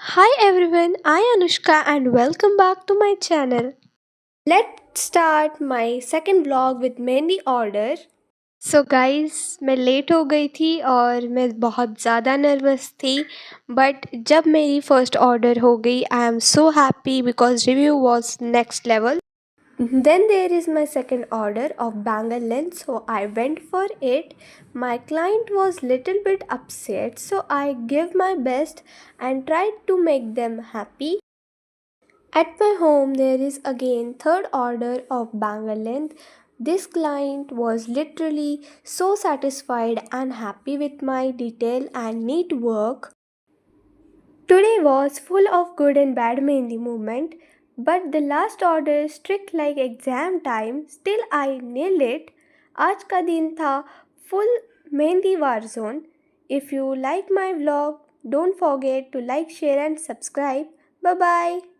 Hi everyone, I Anushka and welcome back to my channel. Let's start my second vlog with mehendi order. So guys, मैं late हो गई थी और मैं बहुत ज़्यादा नर्वस थी बट जब मेरी फर्स्ट ऑर्डर हो गई I am so happy because review was next level. Then there is my second order of bangle lens, so I went for it. My client was little bit upset, so I gave my best and tried to make them happy. At my home, there is again third order of bangle length. This client was literally so satisfied and happy with my detail and neat work. Today was full of good and bad mehendi movement, but the last order strict like exam time. Still I nailed it. आज का दिन था full mehendi war zone. If you like my vlog, don't forget to like, share and subscribe. Bye bye.